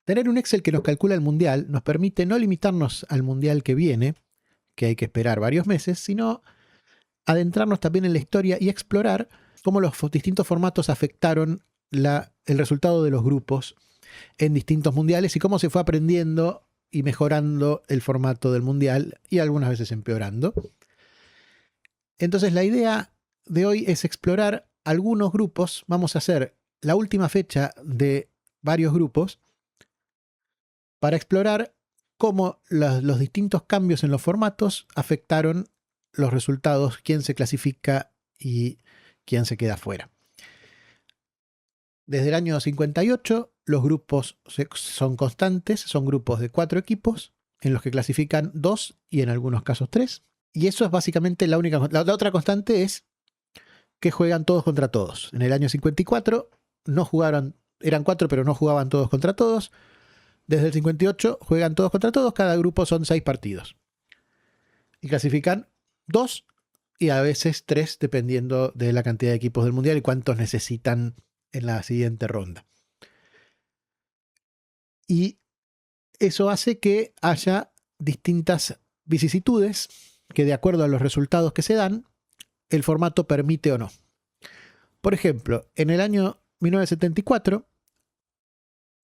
Tener un Excel que nos calcula el mundial nos permite no limitarnos al mundial que viene, que hay que esperar varios meses, sino adentrarnos también en la historia y explorar cómo los distintos formatos afectaron el resultado de los grupos en distintos mundiales y cómo se fue aprendiendo y mejorando el formato del mundial y algunas veces empeorando. Entonces la idea de hoy es explorar algunos grupos. Vamos a hacer la última fecha de varios grupos para explorar cómo los distintos cambios en los formatos afectaron los resultados, quién se clasifica y quién se queda fuera. Desde el año 58 los grupos son constantes, son grupos de 4 equipos en los que clasifican 2 y en algunos casos 3. Y eso es básicamente la única. La otra constante es que juegan todos contra todos. En el año 54 no jugaron, eran 4 pero no jugaban todos contra todos. Desde el 58 juegan todos contra todos, cada grupo son 6 partidos. Y clasifican 2 y a veces 3 dependiendo de la cantidad de equipos del mundial y cuántos necesitan en la siguiente ronda. Y eso hace que haya distintas vicisitudes que de acuerdo a los resultados que se dan, el formato permite o no. Por ejemplo, en el año 1974,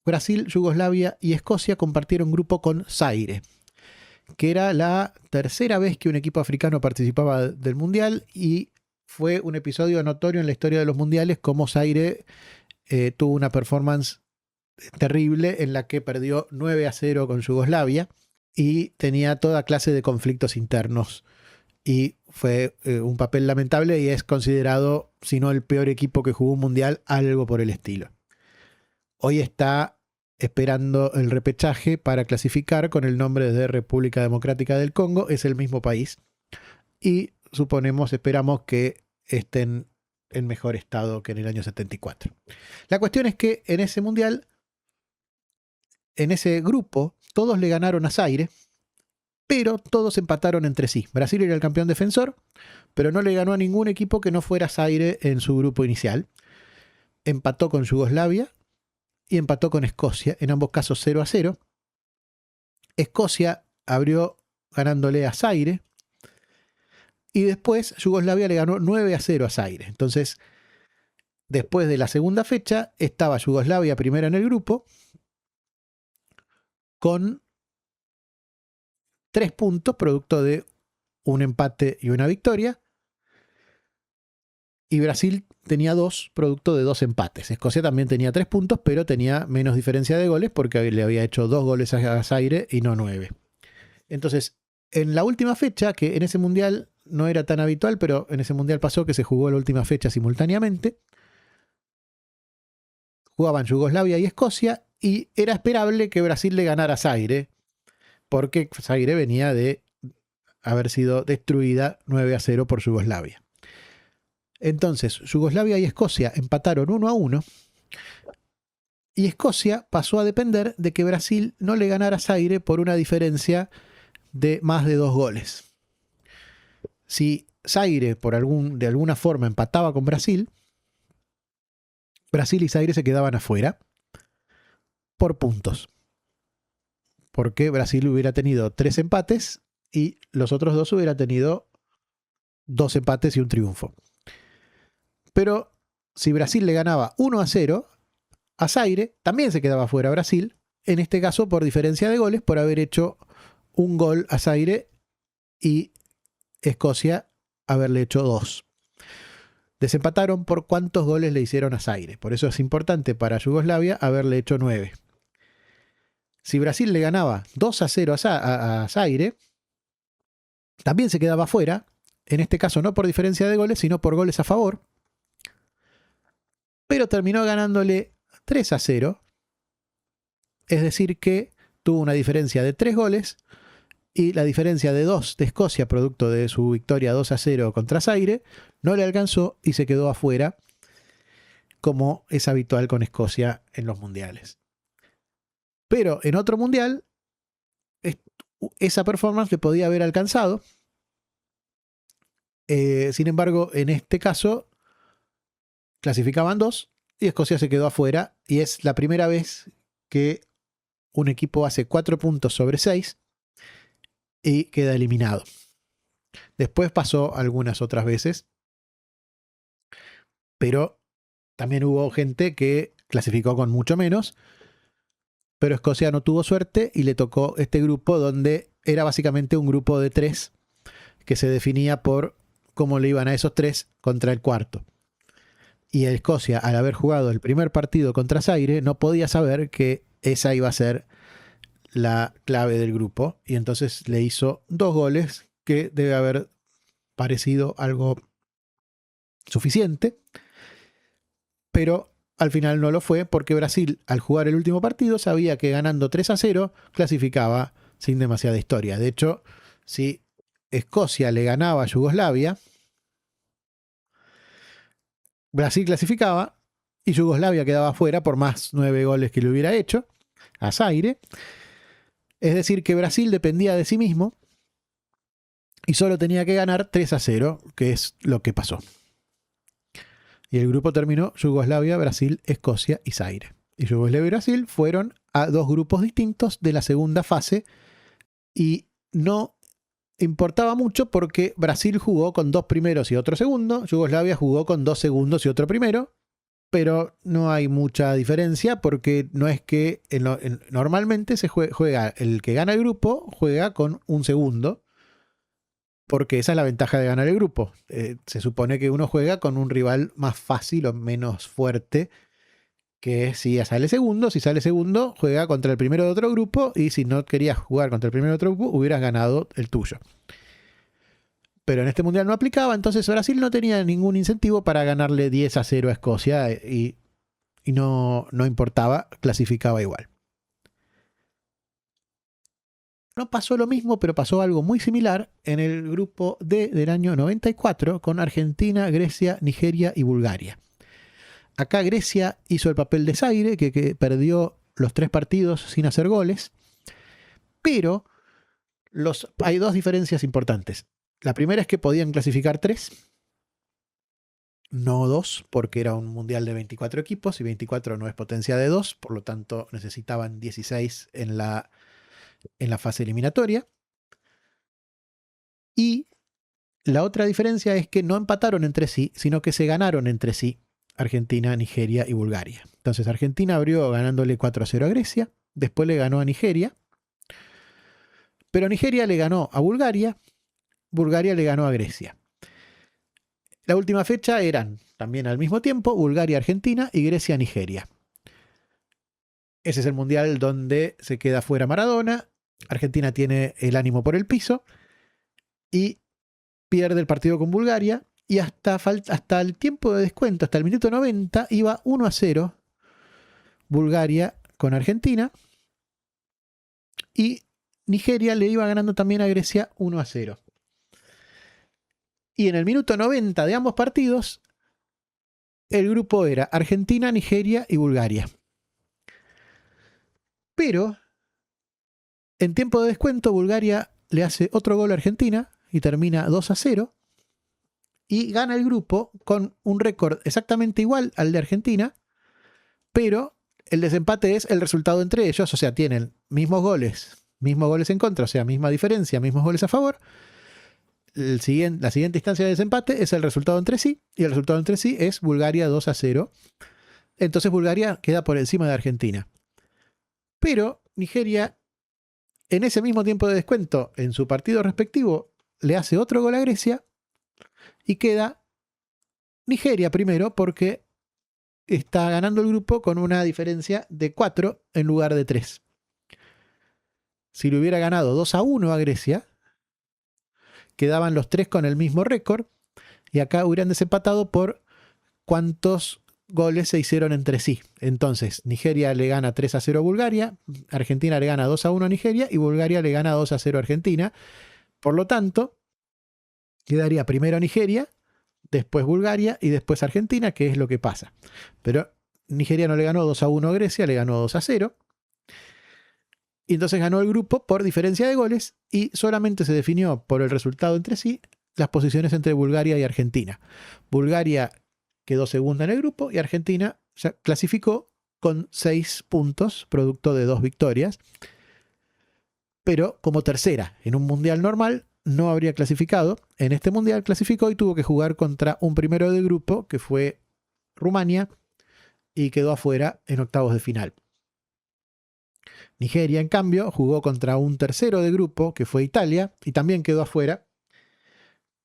Brasil, Yugoslavia y Escocia compartieron grupo con Zaire, que era la tercera vez que un equipo africano participaba del Mundial y fue un episodio notorio en la historia de los mundiales como Zaire tuvo una performance terrible en la que perdió 9-0 con Yugoslavia y tenía toda clase de conflictos internos y fue un papel lamentable y es considerado, si no el peor equipo que jugó un mundial, algo por el estilo. Hoy está esperando el repechaje para clasificar con el nombre de República Democrática del Congo, es el mismo país y esperamos que estén en mejor estado que en el año 74. La cuestión es que en ese mundial, en ese grupo, todos le ganaron a Zaire, pero todos empataron entre sí. Brasil era el campeón defensor, pero no le ganó a ningún equipo que no fuera Zaire en su grupo inicial. Empató con Yugoslavia y empató con Escocia, en ambos casos 0-0. Escocia abrió ganándole a Zaire y después Yugoslavia le ganó 9-0 a Zaire. Entonces, después de la segunda fecha, estaba Yugoslavia primera en el grupo con 3 puntos, producto de un empate y una victoria. Y Brasil tenía 2, producto de 2 empates. Escocia también tenía 3 puntos, pero tenía menos diferencia de goles porque le había hecho 2 goles a Zaire y no 9. Entonces, en la última fecha, que en ese mundial no era tan habitual, pero en ese mundial pasó que se jugó la última fecha simultáneamente, jugaban Yugoslavia y Escocia y era esperable que Brasil le ganara a Zaire, porque Zaire venía de haber sido destruida 9-0 por Yugoslavia. Entonces, Yugoslavia y Escocia empataron 1-1 y Escocia pasó a depender de que Brasil no le ganara a Zaire por una diferencia de más de 2 goles. Si Zaire de alguna forma empataba con Brasil, Brasil y Zaire se quedaban afuera por puntos. Porque Brasil hubiera tenido 3 empates y los otros 2 hubieran tenido 2 empates y un triunfo. Pero si Brasil le ganaba 1-0 a Zaire, también se quedaba fuera Brasil, en este caso por diferencia de goles, por haber hecho un gol a Zaire y Escocia haberle hecho 2. Desempataron por cuántos goles le hicieron a Zaire. Por eso es importante para Yugoslavia haberle hecho 9. Si Brasil le ganaba 2-0 a Zaire, también se quedaba fuera, en este caso no por diferencia de goles, sino por goles a favor, pero terminó ganándole 3-0, es decir que tuvo una diferencia de 3 goles y la diferencia de 2 de Escocia, producto de su victoria 2-0 contra Zaire, no le alcanzó y se quedó afuera, como es habitual con Escocia en los mundiales. Pero en otro mundial, esa performance le podía haber alcanzado. Sin embargo, en este caso, clasificaban 2 y Escocia se quedó afuera y es la primera vez que un equipo hace 4 puntos sobre 6 y queda eliminado. Después pasó algunas otras veces, pero también hubo gente que clasificó con mucho menos, pero Escocia no tuvo suerte y le tocó este grupo donde era básicamente un grupo de 3 que se definía por cómo le iban a esos 3 contra el cuarto. Y Escocia, al haber jugado el primer partido contra Zaire, no podía saber que esa iba a ser la clave del grupo, y entonces le hizo 2 goles que debe haber parecido algo suficiente, pero al final no lo fue porque Brasil, al jugar el último partido, sabía que ganando 3-0 clasificaba sin demasiada historia. De hecho, si Escocia le ganaba a Yugoslavia, Brasil clasificaba y Yugoslavia quedaba fuera por más 9 goles que le hubiera hecho a Zaire. Es decir, que Brasil dependía de sí mismo y solo tenía que ganar 3-0, que es lo que pasó. Y el grupo terminó Yugoslavia, Brasil, Escocia y Zaire. Y Yugoslavia y Brasil fueron a 2 grupos distintos de la segunda fase y no importaba mucho porque Brasil jugó con 2 primeros y otro segundo, Yugoslavia jugó con 2 segundos y otro primero, pero no hay mucha diferencia porque no es que normalmente se juega, el que gana el grupo juega con un segundo, porque esa es la ventaja de ganar el grupo. Se supone que uno juega con un rival más fácil o menos fuerte, que si sale segundo, juega contra el primero de otro grupo, y si no querías jugar contra el primero de otro grupo, hubieras ganado el tuyo. Pero en este mundial no aplicaba, entonces Brasil no tenía ningún incentivo para ganarle 10-0 a Escocia y no importaba, clasificaba igual. No pasó lo mismo, pero pasó algo muy similar en el grupo D del año 94 con Argentina, Grecia, Nigeria y Bulgaria. Acá Grecia hizo el papel de Zaire, que perdió los 3 partidos sin hacer goles, pero hay 2 diferencias importantes. La primera es que podían clasificar 3, no 2, porque era un mundial de 24 equipos y 24 no es potencia de 2, por lo tanto necesitaban 16 en la fase eliminatoria. Y la otra diferencia es que no empataron entre sí, sino que se ganaron entre sí Argentina, Nigeria y Bulgaria. Entonces Argentina abrió ganándole 4-0 a Grecia, después le ganó a Nigeria, pero Nigeria le ganó a Bulgaria, Bulgaria le ganó a Grecia. La última fecha eran también al mismo tiempo Bulgaria-Argentina y Grecia-Nigeria. Ese es el mundial donde se queda fuera Maradona, Argentina tiene el ánimo por el piso y pierde el partido con Bulgaria, y hasta el tiempo de descuento, hasta el minuto 90, iba 1-0 Bulgaria con Argentina, y Nigeria le iba ganando también a Grecia 1-0. Y en el minuto 90 de ambos partidos, el grupo era Argentina, Nigeria y Bulgaria. Pero en tiempo de descuento, Bulgaria le hace otro gol a Argentina y termina 2-0. Y gana el grupo con un récord exactamente igual al de Argentina, pero el desempate es el resultado entre ellos, o sea, tienen mismos goles en contra, o sea, misma diferencia, mismos goles a favor. La siguiente instancia de desempate es el resultado entre sí, y el resultado entre sí es Bulgaria 2-0. Entonces Bulgaria queda por encima de Argentina. Pero Nigeria, en ese mismo tiempo de descuento, en su partido respectivo, le hace otro gol a Grecia, y queda Nigeria primero porque está ganando el grupo con una diferencia de 4 en lugar de 3. Si le hubiera ganado 2-1 a Grecia, quedaban los 3 con el mismo récord, y acá hubieran desempatado por cuántos goles se hicieron entre sí. Entonces, Nigeria le gana 3-0 a Bulgaria, Argentina le gana 2-1 a Nigeria y Bulgaria le gana 2-0 a Argentina. Por lo tanto, quedaría primero Nigeria, después Bulgaria y después Argentina, que es lo que pasa. Pero Nigeria no le ganó 2-1 a Grecia, le ganó 2-0. Y entonces ganó el grupo por diferencia de goles y solamente se definió por el resultado entre sí las posiciones entre Bulgaria y Argentina. Bulgaria quedó segunda en el grupo y Argentina ya clasificó con 6 puntos, producto de 2 victorias. Pero como tercera en un mundial normal no habría clasificado. En este mundial clasificó y tuvo que jugar contra un primero de grupo que fue Rumania y quedó afuera en octavos de final. Nigeria, en cambio, jugó contra un tercero de grupo que fue Italia y también quedó afuera,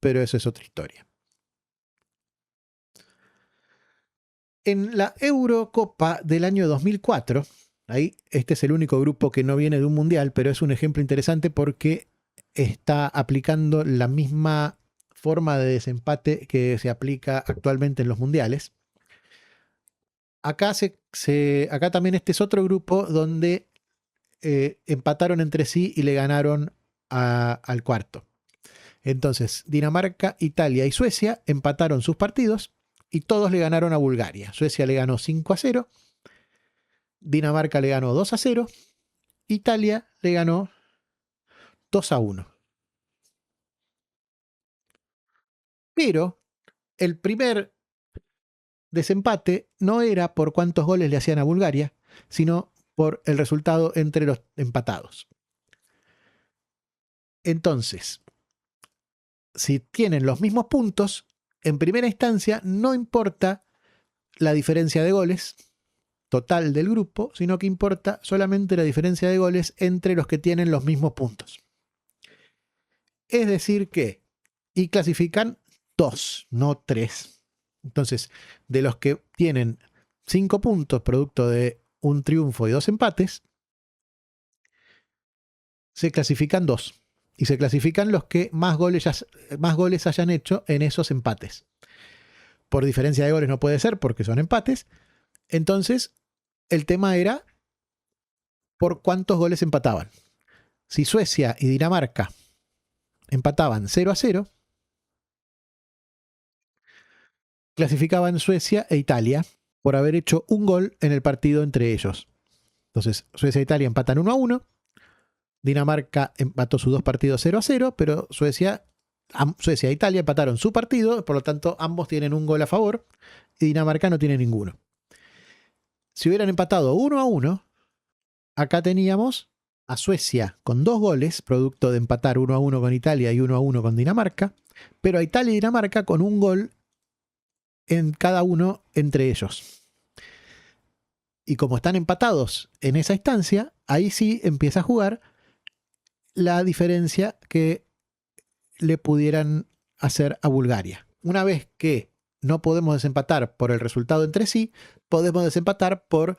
pero eso es otra historia. En la Eurocopa del año 2004, ahí este es el único grupo que no viene de un mundial, pero es un ejemplo interesante porque está aplicando la misma forma de desempate que se aplica actualmente en los mundiales. Acá, acá también este es otro grupo donde empataron entre sí y le ganaron al cuarto. Entonces, Dinamarca, Italia y Suecia empataron sus partidos y todos le ganaron a Bulgaria. Suecia le ganó 5-0, Dinamarca le ganó 2-0, Italia le ganó 2-1. Pero el primer desempate no era por cuántos goles le hacían a Bulgaria, sino por el resultado entre los empatados. Entonces, si tienen los mismos puntos, en primera instancia no importa la diferencia de goles total del grupo, sino que importa solamente la diferencia de goles entre los que tienen los mismos puntos. Es decir que, y clasifican 2, no 3. Entonces, de los que tienen 5 puntos producto de un triunfo y 2 empates, se clasifican 2. Y se clasifican los que más goles hayan hecho en esos empates. Por diferencia de goles no puede ser porque son empates. Entonces, el tema era por cuántos goles empataban. Si Suecia y Dinamarca empataban 0-0, clasificaban Suecia e Italia por haber hecho un gol en el partido entre ellos. Entonces, Suecia e Italia empatan 1-1. Dinamarca empató sus 2 partidos 0-0, pero Suecia e Italia empataron su partido, por lo tanto ambos tienen un gol a favor y Dinamarca no tiene ninguno. Si hubieran empatado 1-1, acá teníamos a Suecia con 2 goles, producto de empatar 1-1 con Italia y 1-1 con Dinamarca, pero a Italia y Dinamarca con un gol en cada uno entre ellos. Y como están empatados en esa instancia, ahí sí empieza a jugar la diferencia que le pudieran hacer a Bulgaria. Una vez que no podemos desempatar por el resultado entre sí, podemos desempatar por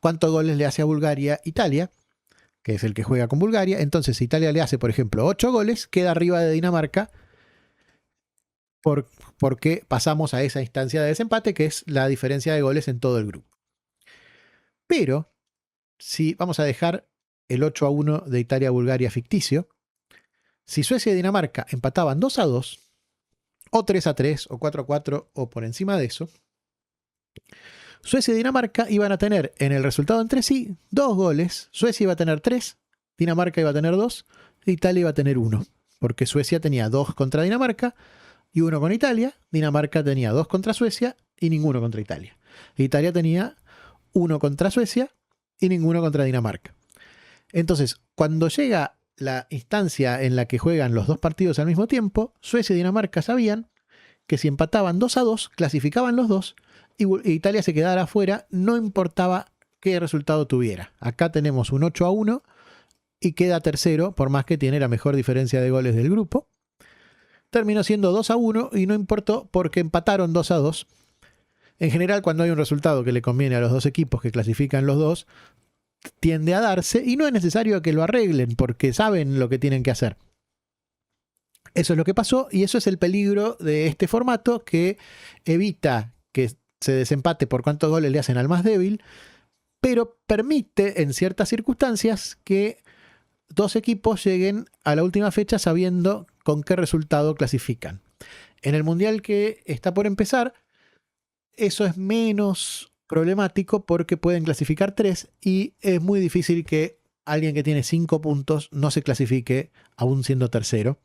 cuántos goles le hace a Bulgaria Italia, que es el que juega con Bulgaria. Entonces, si Italia le hace, por ejemplo, 8 goles, queda arriba de Dinamarca porque pasamos a esa instancia de desempate, que es la diferencia de goles en todo el grupo. Pero, si vamos a dejar el 8-1 de Italia-Bulgaria ficticio, si Suecia y Dinamarca empataban 2-2, o 3-3, o 4-4, o por encima de eso, Suecia y Dinamarca iban a tener en el resultado entre sí 2 goles. Suecia iba a tener 3, Dinamarca iba a tener 2, e Italia iba a tener 1. Porque Suecia tenía 2 contra Dinamarca y 1 con Italia. Dinamarca tenía 2 contra Suecia y ninguno contra Italia. Italia tenía 1 contra Suecia y ninguno contra Dinamarca. Entonces, cuando llega la instancia en la que juegan los 2 partidos al mismo tiempo, Suecia y Dinamarca sabían que si empataban 2-2, clasificaban los 2 y Italia se quedara afuera, no importaba qué resultado tuviera. Acá tenemos un 8-1 y queda tercero, por más que tiene la mejor diferencia de goles del grupo. Terminó siendo 2-1 y no importó porque empataron 2-2. En general, cuando hay un resultado que le conviene a los 2 equipos que clasifican los 2, tiende a darse y no es necesario que lo arreglen porque saben lo que tienen que hacer. Eso es lo que pasó y eso es el peligro de este formato, que evita que se desempate por cuántos goles le hacen al más débil, pero permite en ciertas circunstancias que 2 equipos lleguen a la última fecha sabiendo con qué resultado clasifican. En el mundial que está por empezar, eso es menos problemático porque pueden clasificar 3 y es muy difícil que alguien que tiene 5 puntos no se clasifique aún siendo tercero.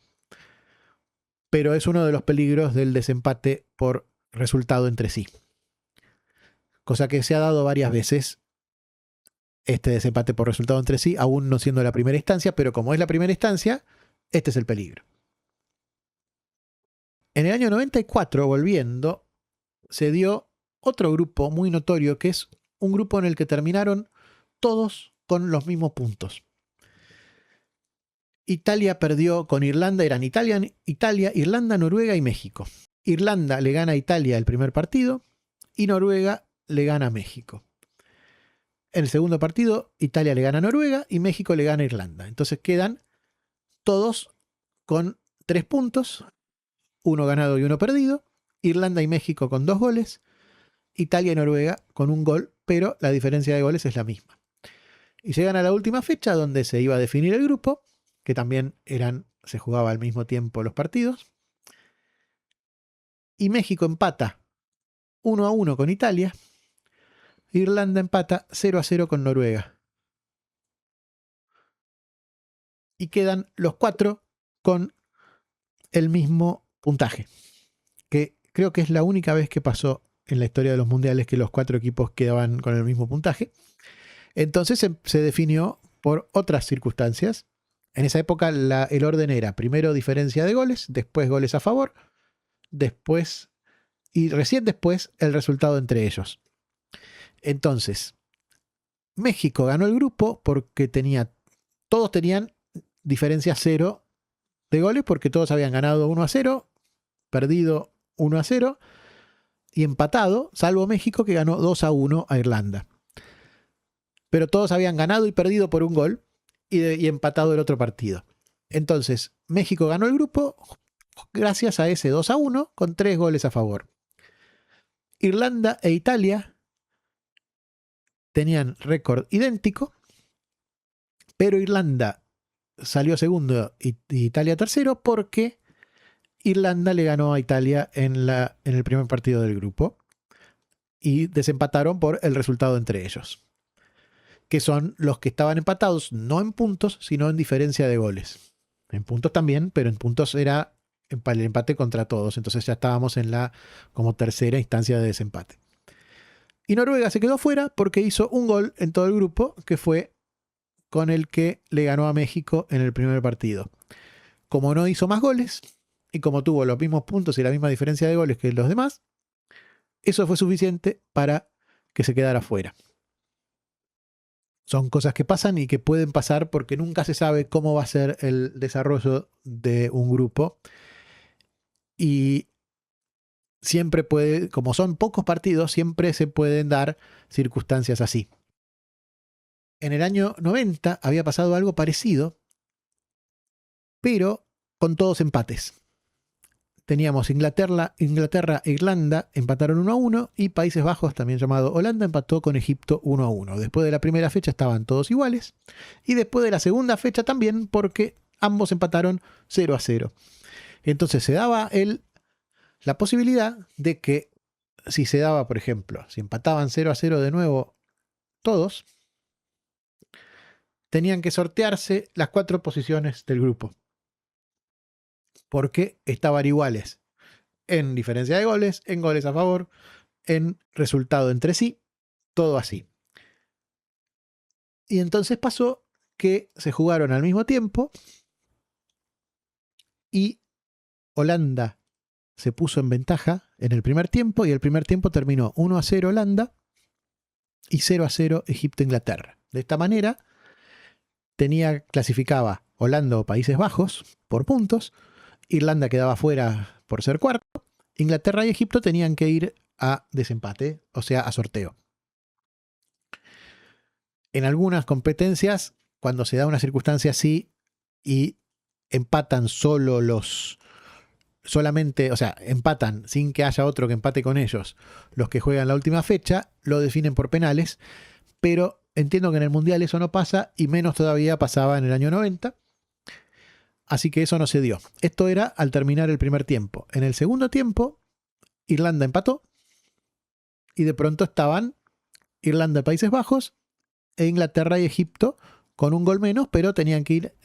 Pero es uno de los peligros del desempate por resultado entre sí. Cosa que se ha dado varias veces este desempate por resultado entre sí, aún no siendo la primera instancia, pero como es la primera instancia, este es el peligro. En el año 94, volviendo, se dio otro grupo muy notorio, que es un grupo en el que terminaron todos con los mismos puntos. Italia perdió con Irlanda, eran Italia, Irlanda, Noruega y México. Irlanda le gana a Italia el primer partido y Noruega le gana a México. En el segundo partido, Italia le gana a Noruega y México le gana a Irlanda. Entonces quedan todos con 3 puntos, uno ganado y uno perdido. Irlanda y México con 2 goles. Italia y Noruega con 1 gol, pero la diferencia de goles es la misma. Y llegan a la última fecha donde se iba a definir el grupo, que también se jugaba al mismo tiempo los partidos. Y México empata 1-1 con Italia. Irlanda empata 0-0 con Noruega. Y quedan los 4 con el mismo puntaje. Que creo que es la única vez que pasó en la historia de los mundiales que los 4 equipos quedaban con el mismo puntaje. Entonces se definió por otras circunstancias. En esa época el orden era primero diferencia de goles, después goles a favor, después y recién después el resultado entre ellos. Entonces, México ganó el grupo porque todos tenían diferencia 0 de goles porque todos habían ganado 1-0, perdido 1-0 y empatado, salvo México que ganó 2-1 a Irlanda. Pero todos habían ganado y perdido por 1 gol y empatado el otro partido. Entonces, México ganó el grupo gracias a ese 2-1 con 3 goles a favor. Irlanda e Italia tenían récord idéntico, pero Irlanda salió segundo y Italia tercero porque Irlanda le ganó a Italia en el primer partido del grupo y desempataron por el resultado entre ellos, que son los que estaban empatados no en puntos, sino en diferencia de goles. En puntos también, pero en puntos era el empate contra todos, entonces ya estábamos en la como tercera instancia de desempate. Y Noruega se quedó fuera porque hizo 1 gol en todo el grupo, que fue con el que le ganó a México en el primer partido. Como no hizo más goles, y como tuvo los mismos puntos y la misma diferencia de goles que los demás, eso fue suficiente para que se quedara fuera. Son cosas que pasan y que pueden pasar porque nunca se sabe cómo va a ser el desarrollo de un grupo. Y siempre puede, como son pocos partidos, siempre se pueden dar circunstancias así. En el año 90 había pasado algo parecido, pero con todos empates. Teníamos Inglaterra e Irlanda empataron 1-1 y Países Bajos, también llamado Holanda, empató con Egipto 1-1. Después de la primera fecha estaban todos iguales y después de la segunda fecha también porque ambos empataron 0-0. Entonces se daba la posibilidad de que si se daba, por ejemplo, si empataban 0-0 de nuevo todos, tenían que sortearse las 4 posiciones del grupo. Porque estaban iguales en diferencia de goles, en goles a favor, en resultado entre sí, todo así. Y entonces pasó que se jugaron al mismo tiempo y Holanda se puso en ventaja en el primer tiempo y el primer tiempo terminó 1-0 Holanda y 0-0 Egipto-Inglaterra. De esta manera clasificaba Holanda o Países Bajos por puntos, Irlanda quedaba fuera por ser cuarto, Inglaterra y Egipto tenían que ir a desempate, o sea, a sorteo. En algunas competencias, cuando se da una circunstancia así y empatan solamente, o sea, empatan sin que haya otro que empate con ellos, los que juegan la última fecha, lo definen por penales, pero entiendo que en el Mundial eso no pasa y menos todavía pasaba en el año 90. Así que eso no se dio. Esto era al terminar el primer tiempo. En el segundo tiempo, Irlanda empató y de pronto estaban Irlanda y Países Bajos e Inglaterra y Egipto con 1 gol menos, pero tenían que ir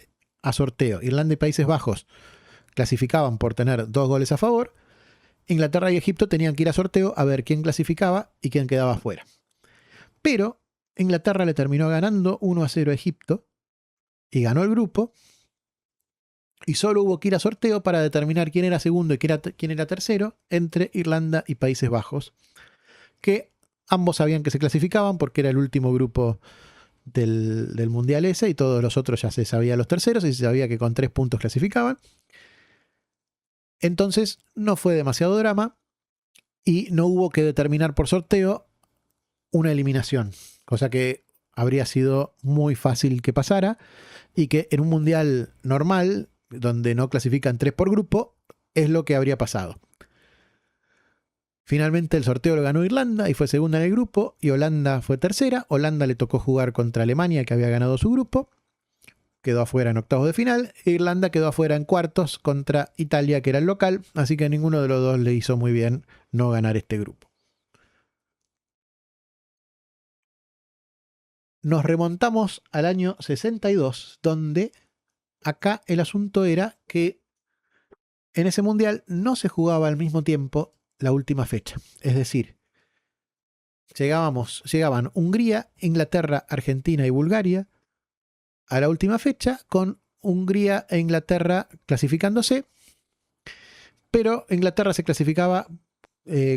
a sorteo. Irlanda y Países Bajos clasificaban por tener 2 goles a favor. Inglaterra y Egipto tenían que ir a sorteo a ver quién clasificaba y quién quedaba fuera. Pero Inglaterra le terminó ganando 1-0 a Egipto y ganó el grupo. Y solo hubo que ir a sorteo para determinar quién era segundo y quién era tercero entre Irlanda y Países Bajos, que ambos sabían que se clasificaban porque era el último grupo del Mundial ese, y todos los otros ya se sabían los terceros y se sabía que con 3 puntos clasificaban. Entonces no fue demasiado drama y no hubo que determinar por sorteo una eliminación, cosa que habría sido muy fácil que pasara y que en un mundial normal, donde no clasifican 3 por grupo, es lo que habría pasado. Finalmente el sorteo lo ganó Irlanda y fue segunda en el grupo, y Holanda fue tercera. Holanda le tocó jugar contra Alemania, que había ganado su grupo, quedó afuera en octavos de final. Irlanda quedó afuera en cuartos contra Italia, que era el local, así que a ninguno de los dos le hizo muy bien no ganar este grupo. Nos remontamos al año 62, donde acá el asunto era que en ese mundial no se jugaba al mismo tiempo la última fecha. Es decir, llegaban Hungría, Inglaterra, Argentina y Bulgaria a la última fecha, con Hungría e Inglaterra clasificándose, pero Inglaterra se clasificaba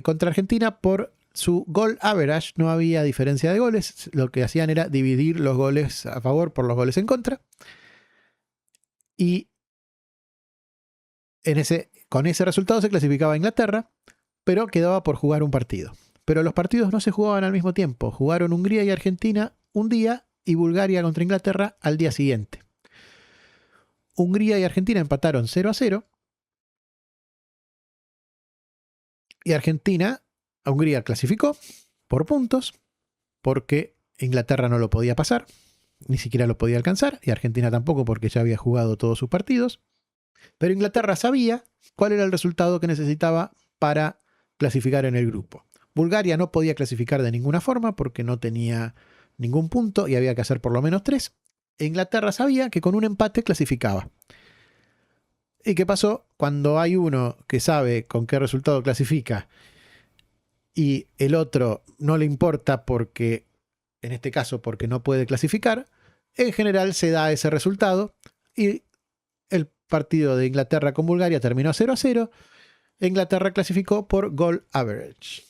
contra Argentina por su goal average. No había diferencia de goles, lo que hacían era dividir los goles a favor por los goles en contra, y con ese resultado se clasificaba Inglaterra, pero quedaba por jugar un partido. Pero los partidos no se jugaban al mismo tiempo. Jugaron Hungría y Argentina un día y Bulgaria contra Inglaterra al día siguiente. Hungría y Argentina empataron 0-0. Y Hungría clasificó por puntos, porque Inglaterra no lo podía pasar, ni siquiera lo podía alcanzar, y Argentina tampoco, porque ya había jugado todos sus partidos. Pero Inglaterra sabía cuál era el resultado que necesitaba para clasificar en el grupo. Bulgaria no podía clasificar de ninguna forma porque no tenía ningún punto y había que hacer por lo menos 3. E Inglaterra sabía que con un empate clasificaba. ¿Y qué pasó? Cuando hay uno que sabe con qué resultado clasifica y el otro no le importa porque, en este caso, porque no puede clasificar, en general se da ese resultado y el partido de Inglaterra con Bulgaria terminó 0-0. Inglaterra clasificó por goal average.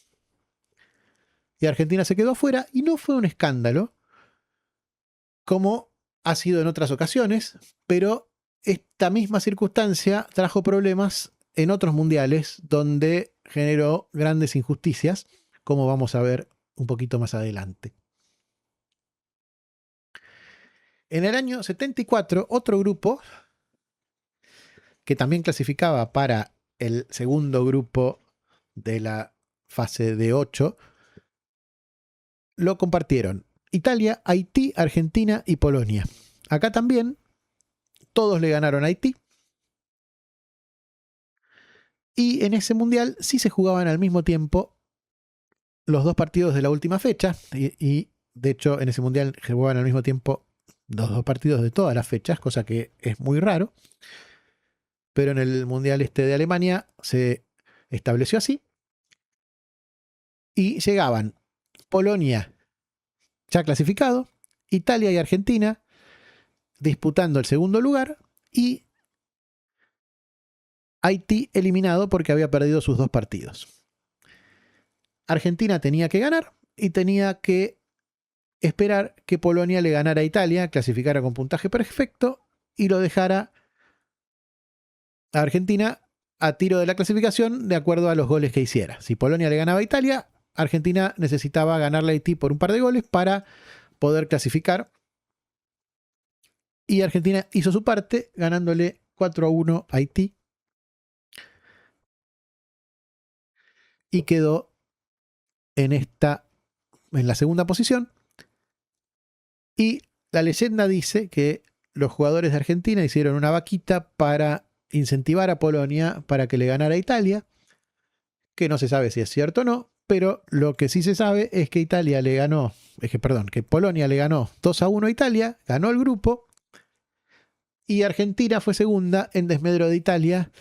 Y Argentina se quedó afuera, y no fue un escándalo, como ha sido en otras ocasiones, pero esta misma circunstancia trajo problemas en otros mundiales donde generó grandes injusticias, como vamos a ver un poquito más adelante. En el año 74, otro grupo que también clasificaba para el segundo grupo de la fase de 8, lo compartieron Italia, Haití, Argentina y Polonia. Acá también todos le ganaron a Haití. Y en ese mundial sí se jugaban al mismo tiempo los 2 partidos de la última fecha. Y de hecho en ese mundial se jugaban al mismo tiempo los 2 partidos de todas las fechas, cosa que es muy raro. Pero en el mundial de Alemania se estableció así. Y llegaban Polonia ya clasificado, Italia y Argentina disputando el segundo lugar, y Haití eliminado porque había perdido sus 2 partidos. Argentina tenía que ganar y tenía que esperar que Polonia le ganara a Italia, clasificara con puntaje perfecto y lo dejara a Argentina a tiro de la clasificación de acuerdo a los goles que hiciera. Si Polonia le ganaba a Italia, Argentina necesitaba ganarle a Haití por un par de goles para poder clasificar. Y Argentina hizo su parte ganándole 4-1 a Haití y quedó en la segunda posición. Y la leyenda dice que los jugadores de Argentina hicieron una vaquita para incentivar a Polonia para que le ganara a Italia, que no se sabe si es cierto o no, pero lo que sí se sabe es que que Polonia le ganó 2-1 a Italia, ganó el grupo, y Argentina fue segunda en desmedro de Italia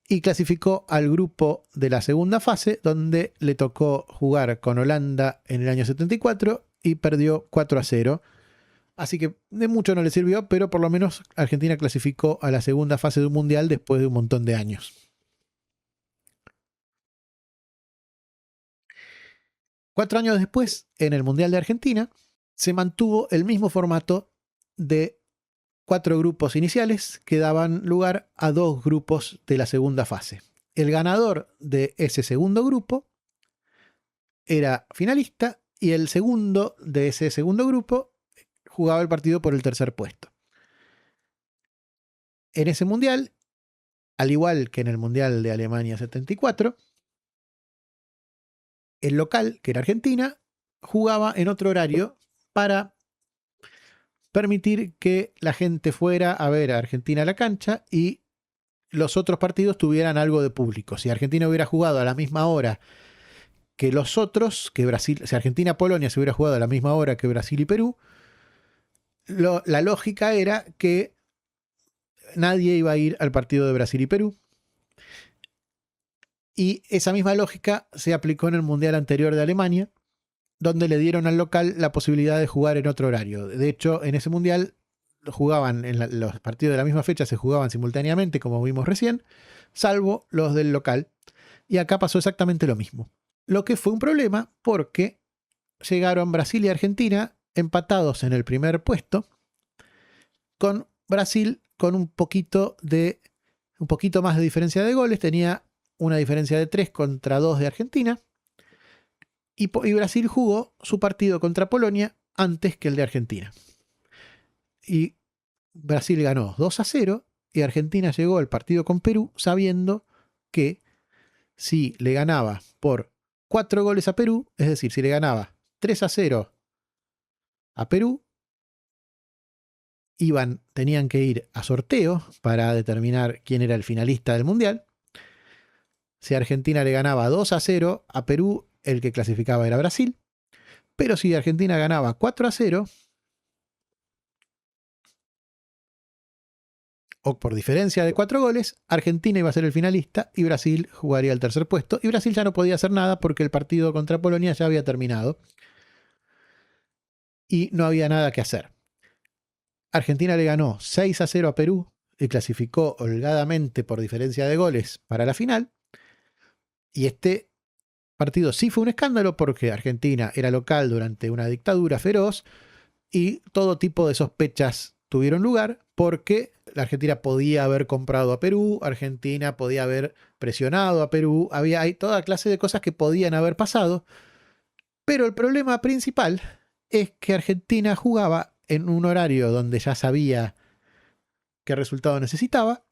y clasificó al grupo de la segunda fase, donde le tocó jugar con Holanda en el año 74 y perdió 4-0. Así que de mucho no le sirvió, pero por lo menos Argentina clasificó a la segunda fase de un mundial después de un montón de años. 4 años después, en el Mundial de Argentina, se mantuvo el mismo formato de 4 grupos iniciales que daban lugar a 2 grupos de la segunda fase. El ganador de ese segundo grupo era finalista y el segundo de ese segundo grupo jugaba el partido por el tercer puesto. En ese mundial, al igual que en el Mundial de Alemania 74, el local, que era Argentina, jugaba en otro horario para permitir que la gente fuera a ver a Argentina a la cancha y los otros partidos tuvieran algo de público. Si Argentina hubiera jugado a la misma hora que los otros, que Brasil, si Argentina-Polonia se hubiera jugado a la misma hora que Brasil y Perú, la lógica era que nadie iba a ir al partido de Brasil y Perú. Y esa misma lógica se aplicó en el Mundial anterior de Alemania, donde le dieron al local la posibilidad de jugar en otro horario. De hecho, en ese Mundial jugaban, los partidos de la misma fecha se jugaban simultáneamente, como vimos recién, salvo los del local. Y acá pasó exactamente lo mismo. Lo que fue un problema porque llegaron Brasil y Argentina empatados en el primer puesto, con Brasil con un poquito más de diferencia de goles. Tenía una diferencia de 3-2 de Argentina. Y Brasil jugó su partido contra Polonia antes que el de Argentina. Y Brasil ganó 2-0 y Argentina llegó al partido con Perú sabiendo que si le ganaba por 4 goles a Perú, es decir, si le ganaba 3-0 a Perú, tenían que ir a sorteo para determinar quién era el finalista del Mundial. Si Argentina le ganaba 2-0 a Perú, el que clasificaba era Brasil. Pero si Argentina ganaba 4-0, o por diferencia de 4 goles, Argentina iba a ser el finalista y Brasil jugaría el tercer puesto. Y Brasil ya no podía hacer nada porque el partido contra Polonia ya había terminado. Y no había nada que hacer. Argentina le ganó 6-0 a Perú y clasificó holgadamente por diferencia de goles para la final. Y este partido sí fue un escándalo porque Argentina era local durante una dictadura feroz y todo tipo de sospechas tuvieron lugar porque la Argentina podía haber comprado a Perú, Argentina podía haber presionado a Perú, hay toda clase de cosas que podían haber pasado, pero el problema principal es que Argentina jugaba en un horario donde ya sabía qué resultado necesitaba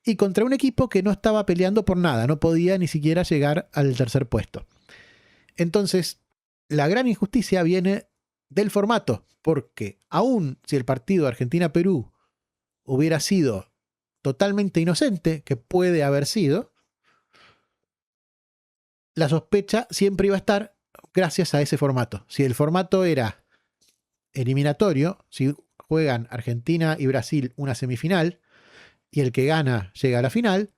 y contra un equipo que no estaba peleando por nada, no podía ni siquiera llegar al tercer puesto. Entonces, la gran injusticia viene del formato, porque aun si el partido Argentina-Perú hubiera sido totalmente inocente, que puede haber sido, la sospecha siempre iba a estar gracias a ese formato. Si el formato era eliminatorio, si juegan Argentina y Brasil una semifinal y el que gana llega a la final,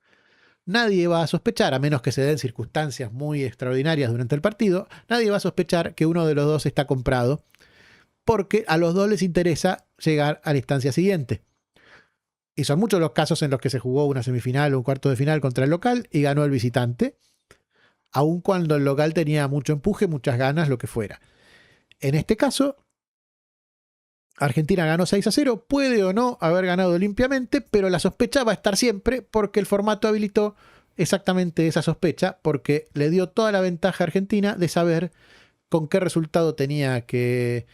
nadie va a sospechar, a menos que se den circunstancias muy extraordinarias durante el partido, nadie va a sospechar que uno de los dos está comprado, porque a los dos les interesa llegar a la instancia siguiente. Y son muchos los casos en los que se jugó una semifinal o un cuarto de final contra el local y ganó el visitante, aun cuando el local tenía mucho empuje, muchas ganas, lo que fuera. En este caso, Argentina ganó 6-0, puede o no haber ganado limpiamente, pero la sospecha va a estar siempre porque el formato habilitó exactamente esa sospecha, porque le dio toda la ventaja a Argentina de saber con qué resultado qué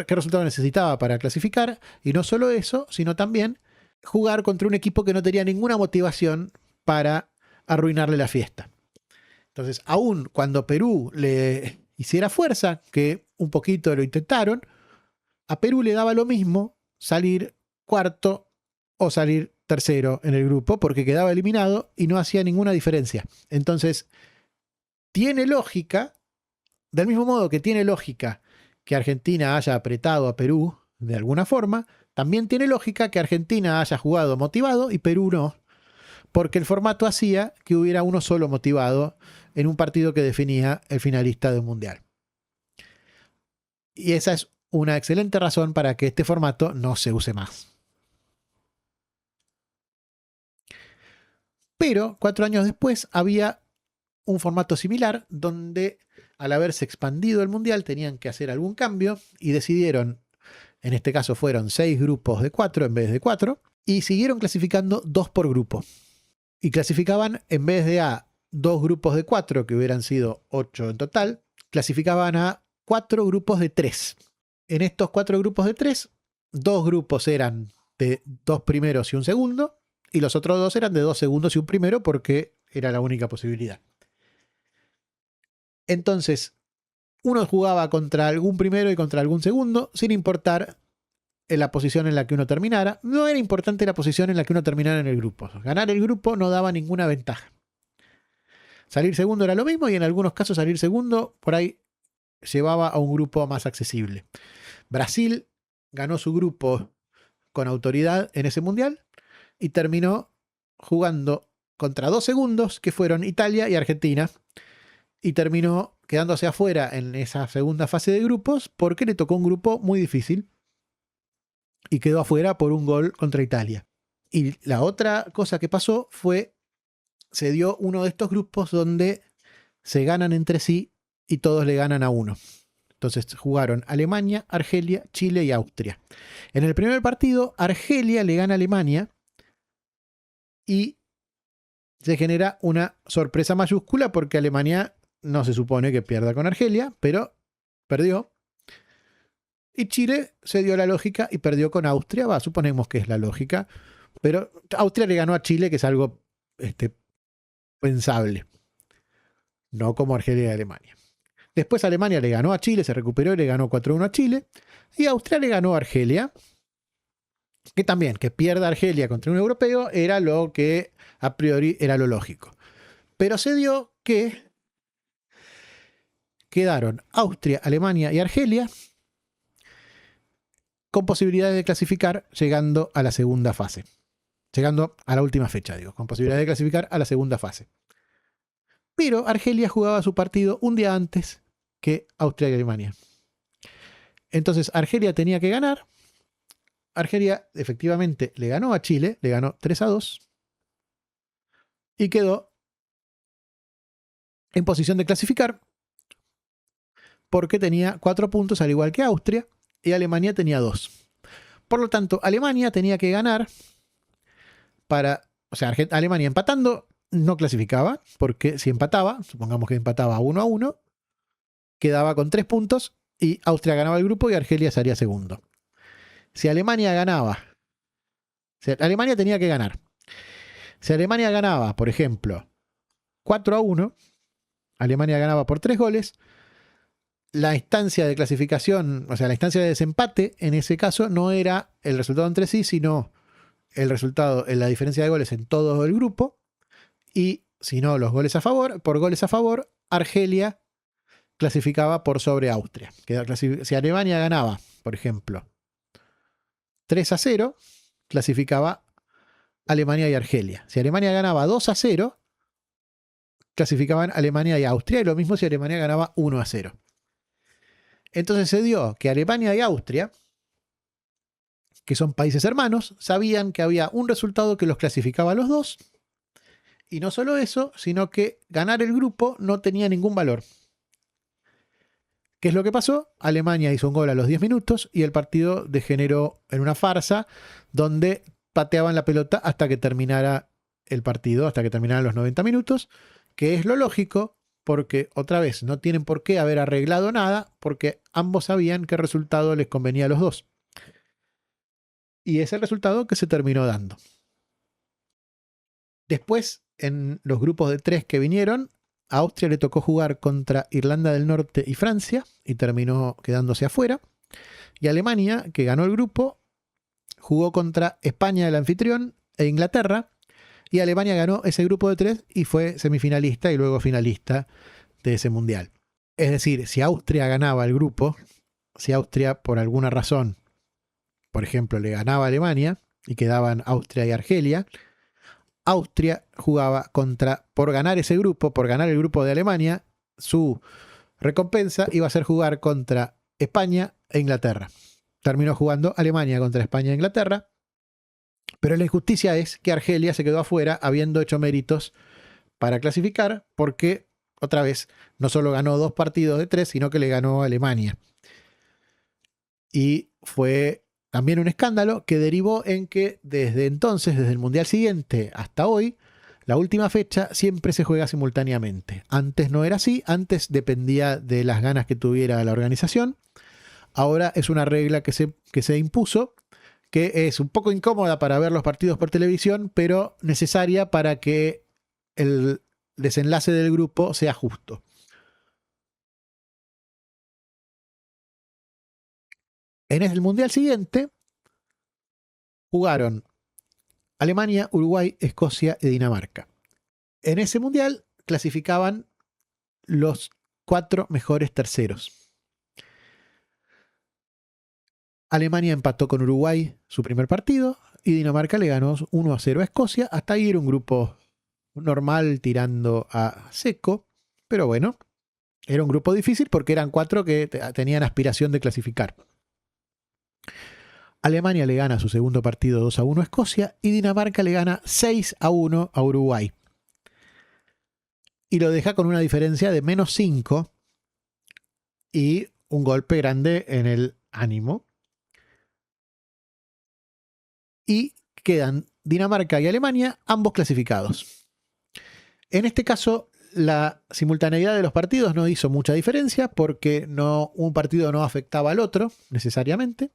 resultado necesitaba para clasificar, y no solo eso, sino también jugar contra un equipo que no tenía ninguna motivación para arruinarle la fiesta. Entonces, aun cuando Perú le hiciera fuerza, que un poquito lo intentaron, a Perú le daba lo mismo salir cuarto o salir tercero en el grupo porque quedaba eliminado y no hacía ninguna diferencia. Entonces, tiene lógica, del mismo modo que tiene lógica que Argentina haya apretado a Perú de alguna forma, también tiene lógica que Argentina haya jugado motivado y Perú no, porque el formato hacía que hubiera uno solo motivado en un partido que definía el finalista del Mundial. Y esa es una excelente razón para que este formato no se use más. Pero 4 años después había un formato similar donde al haberse expandido el mundial tenían que hacer algún cambio y decidieron, en este caso fueron 6 grupos de 4 en vez de 4, y siguieron clasificando 2 por grupo. Y clasificaban, en vez de a 2 grupos de 4, que hubieran sido 8 en total, clasificaban a 4 grupos de 3. En estos 4 grupos de 3, 2 grupos eran de 2 primeros y un segundo, y los otros 2 eran de 2 segundos y un primero, porque era la única posibilidad. Entonces, uno jugaba contra algún primero y contra algún segundo, sin importar en la posición en la que uno terminara. No era importante la posición en la que uno terminara en el grupo. Ganar el grupo no daba ninguna ventaja. Salir segundo era lo mismo y en algunos casos salir segundo por ahí llevaba a un grupo más accesible. Brasil ganó su grupo con autoridad en ese mundial y terminó jugando contra 2 segundos, que fueron Italia y Argentina, y terminó quedándose afuera en esa segunda fase de grupos porque le tocó un grupo muy difícil y quedó afuera por un gol contra Italia. Y la otra cosa que pasó fue, se dio uno de estos grupos donde se ganan entre sí y todos le ganan a uno. Entonces jugaron Alemania, Argelia, Chile y Austria. En el primer partido, Argelia le gana a Alemania y se genera una sorpresa mayúscula porque Alemania no se supone que pierda con Argelia, pero perdió. Y Chile se dio la lógica y perdió con Austria. Suponemos que es la lógica. Pero Austria le ganó a Chile, que es algo pensable. No como Argelia y Alemania. Después Alemania le ganó a Chile, se recuperó y le ganó 4-1 a Chile. Y Austria le ganó a Argelia. Que también, que pierda Argelia contra un europeo era lo que a priori era lo lógico. Pero se dio que quedaron Austria, Alemania y Argelia con posibilidades de clasificar llegando a la segunda fase. Llegando a la última fecha, digo, con posibilidades de clasificar a la segunda fase. Pero Argelia jugaba su partido un día antes que Austria y Alemania. Entonces Argelia tenía que ganar. Argelia efectivamente le ganó a Chile, le ganó 3-2 y quedó en posición de clasificar porque tenía 4 puntos al igual que Austria y Alemania tenía 2. Por lo tanto, Alemania tenía que ganar o sea, Alemania empatando no clasificaba, porque si empataba, supongamos que empataba 1-1, quedaba con 3 puntos y Austria ganaba el grupo y Argelia sería segundo. Si Alemania ganaba, Alemania tenía que ganar. Si Alemania ganaba, por ejemplo, 4-1, Alemania ganaba por 3 goles, la instancia de clasificación, o sea, la instancia de desempate, en ese caso no era el resultado entre sí, sino el resultado en la diferencia de goles en todo el grupo, y si no, los goles a favor, por goles a favor, Argelia clasificaba por sobre Austria. Si Alemania ganaba, por ejemplo, 3-0, clasificaba Alemania y Argelia. Si Alemania ganaba 2-0, clasificaban Alemania y Austria, y lo mismo si Alemania ganaba 1-0. Entonces se dio que Alemania y Austria, que son países hermanos, sabían que había un resultado que los clasificaba a los dos, y no solo eso, sino que ganar el grupo no tenía ningún valor. ¿Qué es lo que pasó? Alemania hizo un gol a los 10 minutos y el partido degeneró en una farsa donde pateaban la pelota hasta que terminara el partido, hasta que terminaran los 90 minutos, que es lo lógico, porque otra vez no tienen por qué haber arreglado nada, porque ambos sabían qué resultado les convenía a los dos. Y es el resultado que se terminó dando. Después, en los grupos de 3 que vinieron, a Austria le tocó jugar contra Irlanda del Norte y Francia y terminó quedándose afuera. Y Alemania, que ganó el grupo, jugó contra España, el anfitrión, e Inglaterra. Y Alemania ganó ese grupo de 3 y fue semifinalista y luego finalista de ese mundial. Es decir, si Austria ganaba el grupo, si Austria por alguna razón, por ejemplo, le ganaba a Alemania y quedaban Austria y Argelia, Austria jugaba por ganar ese grupo, por ganar el grupo de Alemania, su recompensa iba a ser jugar contra España e Inglaterra. Terminó jugando Alemania contra España e Inglaterra, pero la injusticia es que Argelia se quedó afuera habiendo hecho méritos para clasificar porque, otra vez, no solo ganó 2 partidos de 3, sino que le ganó a Alemania. Y fue también un escándalo que derivó en que desde entonces, desde el Mundial siguiente hasta hoy, la última fecha siempre se juega simultáneamente. Antes no era así, antes dependía de las ganas que tuviera la organización. Ahora es una regla que se impuso, que es un poco incómoda para ver los partidos por televisión, pero necesaria para que el desenlace del grupo sea justo. En el Mundial siguiente jugaron Alemania, Uruguay, Escocia y Dinamarca. En ese Mundial clasificaban los 4 mejores terceros. Alemania empató con Uruguay su primer partido y Dinamarca le ganó 1-0 a Escocia. Hasta ahí era un grupo normal tirando a seco, pero bueno, era un grupo difícil porque eran 4 que tenían aspiración de clasificar. Alemania le gana su segundo partido 2-1 a Escocia y Dinamarca le gana 6-1 a Uruguay. Y lo deja con una diferencia de -5 y un golpe grande en el ánimo. Y quedan Dinamarca y Alemania, ambos clasificados. En este caso, la simultaneidad de los partidos no hizo mucha diferencia porque un partido no afectaba al otro necesariamente.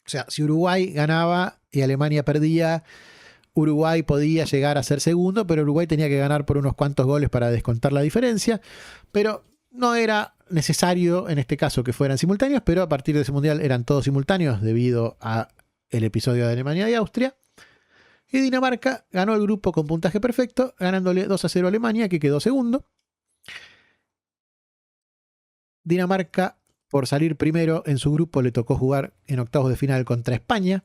O sea, si Uruguay ganaba y Alemania perdía, Uruguay podía llegar a ser segundo, pero Uruguay tenía que ganar por unos cuantos goles para descontar la diferencia. Pero no era necesario en este caso que fueran simultáneos, pero a partir de ese mundial eran todos simultáneos debido a el episodio de Alemania y Austria. Y Dinamarca ganó el grupo con puntaje perfecto, ganándole 2-0 a Alemania, que quedó segundo. Dinamarca, por salir primero en su grupo, le tocó jugar en octavos de final contra España.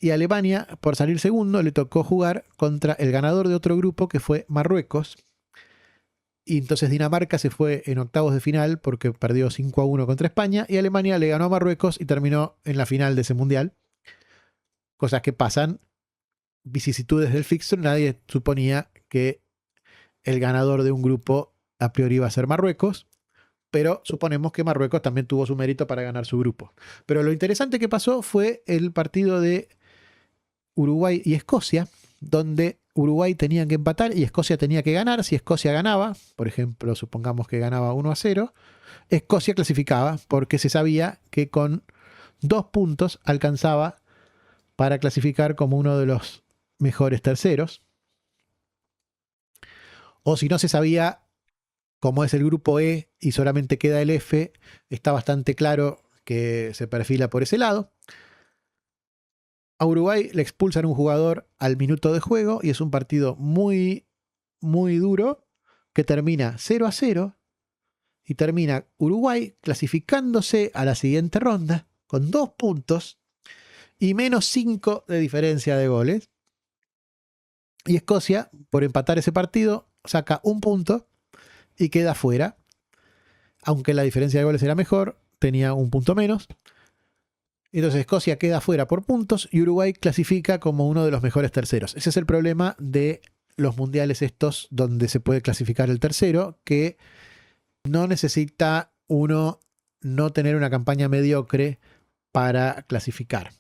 Y Alemania, por salir segundo, le tocó jugar contra el ganador de otro grupo, que fue Marruecos. Y entonces Dinamarca se fue en octavos de final porque perdió 5-1 contra España. Y Alemania le ganó a Marruecos y terminó en la final de ese mundial. Cosas que pasan, vicisitudes del fixture. Nadie suponía que el ganador de un grupo a priori iba a ser Marruecos, pero suponemos que Marruecos también tuvo su mérito para ganar su grupo. Pero lo interesante que pasó fue el partido de Uruguay y Escocia, donde Uruguay tenía que empatar y Escocia tenía que ganar. Si Escocia ganaba, por ejemplo, supongamos que ganaba 1-0, Escocia clasificaba porque se sabía que con 2 puntos alcanzaba para clasificar como uno de los mejores terceros. O si no se sabía, como es el grupo E y solamente queda el F, está bastante claro que se perfila por ese lado. A Uruguay le expulsan un jugador al minuto de juego y es un partido muy, muy duro que termina 0-0 y termina Uruguay clasificándose a la siguiente ronda con 2 puntos y -5 de diferencia de goles. Y Escocia, por empatar ese partido, saca 1 punto y queda fuera. Aunque la diferencia de goles era mejor, tenía 1 punto menos. Entonces Escocia queda fuera por puntos y Uruguay clasifica como uno de los mejores terceros. Ese es el problema de los mundiales estos donde se puede clasificar el tercero, que no necesita uno no tener una campaña mediocre para clasificar.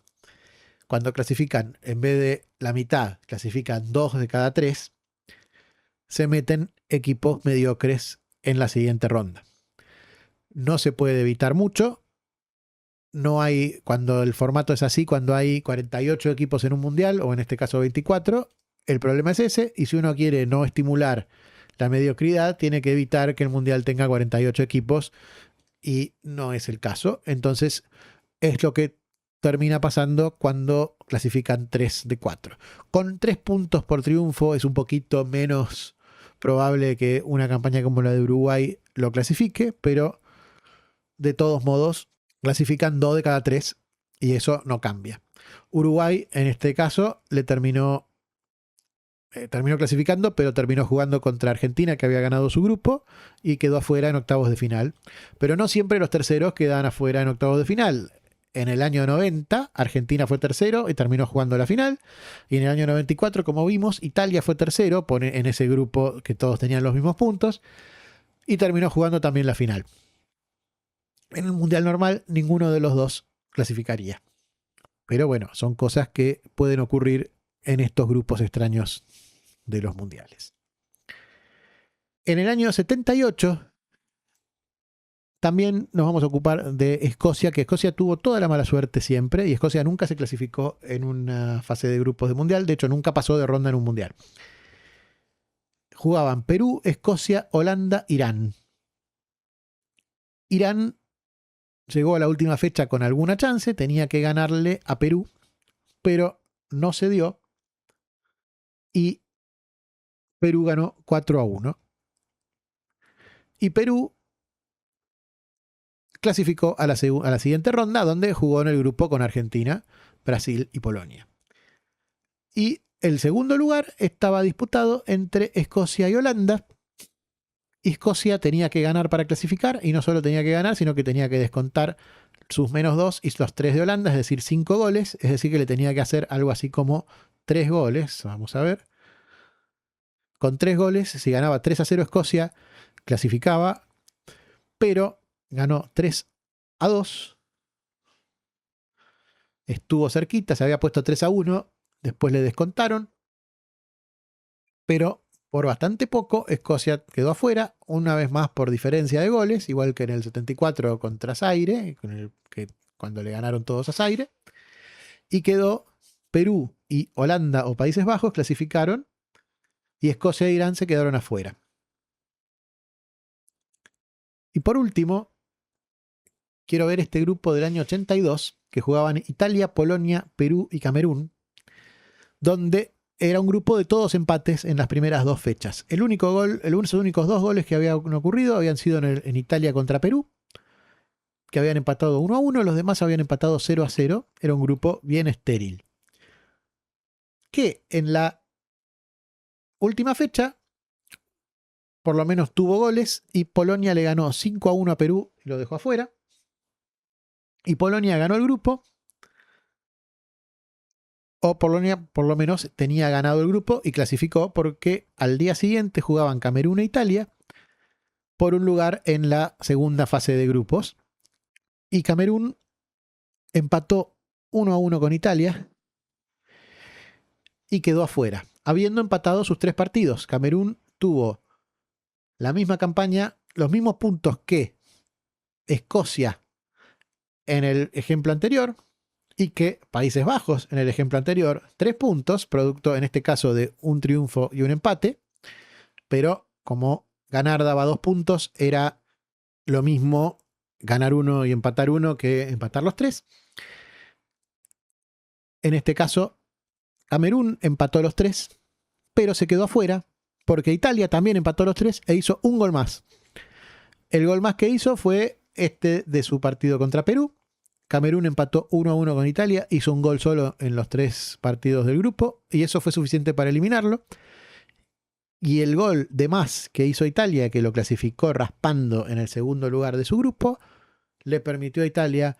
Cuando clasifican, en vez de la mitad, clasifican 2 de cada 3, se meten equipos mediocres en la siguiente ronda. No se puede evitar mucho. No hay, cuando el formato es así, cuando hay 48 equipos en un mundial, o en este caso 24, el problema es ese, y si uno quiere no estimular la mediocridad, tiene que evitar que el mundial tenga 48 equipos, y no es el caso. Entonces, es lo que termina pasando cuando clasifican 3 de 4. Con 3 puntos por triunfo es un poquito menos probable que una campaña como la de Uruguay lo clasifique, pero de todos modos clasifican 2 de cada 3 y eso no cambia. Uruguay, en este caso, le terminó terminó clasificando, pero terminó jugando contra Argentina, que había ganado su grupo, y quedó afuera en octavos de final. Pero no siempre los terceros quedan afuera en octavos de final. En el año 90, Argentina fue tercero y terminó jugando la final. Y en el año 94, como vimos, Italia fue tercero, pone en ese grupo que todos tenían los mismos puntos, y terminó jugando también la final. En el Mundial normal, ninguno de los dos clasificaría. Pero bueno, son cosas que pueden ocurrir en estos grupos extraños de los mundiales. En el año 78 también nos vamos a ocupar de Escocia, que Escocia tuvo toda la mala suerte siempre y Escocia nunca se clasificó en una fase de grupos de mundial, de hecho nunca pasó de ronda en un mundial. Jugaban Perú, Escocia, Holanda, Irán. Irán llegó a la última fecha con alguna chance, tenía que ganarle a Perú, pero no se dio y Perú ganó 4-1. Y Perú clasificó a la siguiente ronda, donde jugó en el grupo con Argentina, Brasil y Polonia. Y el segundo lugar estaba disputado entre Escocia y Holanda. Escocia tenía que ganar para clasificar, y no solo tenía que ganar, sino que tenía que descontar sus -2 y los 3 de Holanda, es decir, 5 goles, es decir, que le tenía que hacer algo así como 3 goles, vamos a ver. Con 3 goles, si ganaba 3-0 Escocia, clasificaba, pero ganó 3-2. Estuvo cerquita, se había puesto 3-1, después le descontaron, pero por bastante poco Escocia quedó afuera, una vez más por diferencia de goles, igual que en el 74 contra Zaire, cuando le ganaron todos a Zaire, y quedó Perú y Holanda o Países Bajos clasificaron, y Escocia e Irán se quedaron afuera. Y por último, quiero ver este grupo del año 82, que jugaban Italia, Polonia, Perú y Camerún, donde era un grupo de todos empates en las primeras 2 fechas. Los únicos 2 goles que habían ocurrido habían sido en Italia contra Perú, que habían empatado 1-1, los demás habían empatado 0-0. Era un grupo bien estéril. Que en la última fecha, por lo menos tuvo goles, y Polonia le ganó 5-1 a Perú y lo dejó afuera. Y Polonia ganó el grupo, o Polonia por lo menos tenía ganado el grupo y clasificó, porque al día siguiente jugaban Camerún e Italia por un lugar en la segunda fase de grupos. Y Camerún empató 1-1 con Italia y quedó afuera, habiendo empatado sus 3 partidos. Camerún tuvo la misma campaña, los mismos puntos que Escocia en el ejemplo anterior, y que Países Bajos en el ejemplo anterior, 3 puntos, producto en este caso de un triunfo y un empate, pero como ganar daba 2 puntos, era lo mismo ganar 1 y empatar 1 que empatar los 3. En este caso, Camerún empató los 3, pero se quedó afuera, porque Italia también empató los 3 e hizo un gol más. El gol más que hizo fue este de su partido contra Perú. Camerún empató 1-1 con Italia, hizo un gol solo en los 3 partidos del grupo, y eso fue suficiente para eliminarlo. Y el gol de más que hizo Italia, que lo clasificó raspando en el segundo lugar de su grupo, le permitió a Italia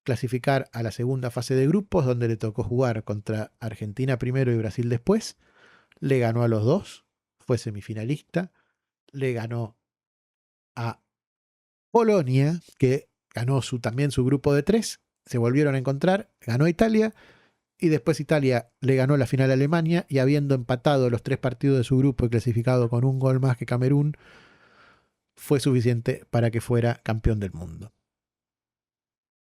clasificar a la segunda fase de grupos, donde le tocó jugar contra Argentina primero y Brasil después. Le ganó a los 2, fue semifinalista. Le ganó a Polonia, que ganó también su grupo de 3, se volvieron a encontrar, ganó Italia, y después Italia le ganó la final a Alemania, y habiendo empatado los 3 partidos de su grupo y clasificado con un gol más que Camerún, fue suficiente para que fuera campeón del mundo.